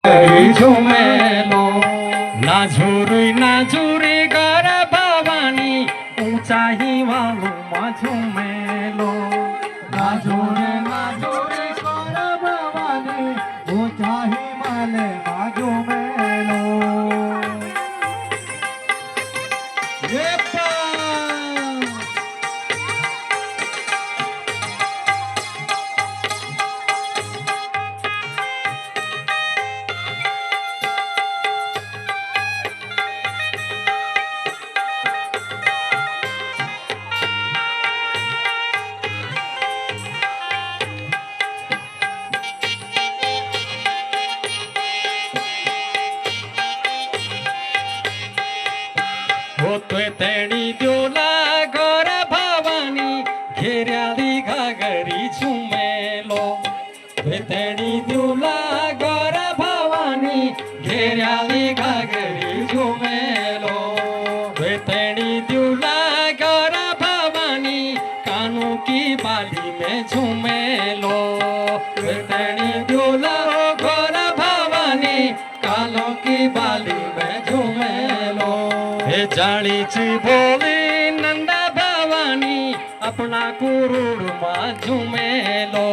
झुमेलो नाझुरी गर भवानी ऊंचाई वालू मा झुमेलो नाजुरे कर भवानी ऊंचाई माले माजू मेलो होतोय तेडी द्योला गर भवानी घेऱ्याली घागरी झुमेलो तेडी द्योला गर भवानी घेऱ्याली घागरी झुमेलो तेडी द्योला गर भवानी कानू की बाली में झुमेलो तेडी द्योला गर भवानी कानू की बाली में झुमेलो जाळीची भोली नंदा भवानी अपना कुरुड मा झुमेलो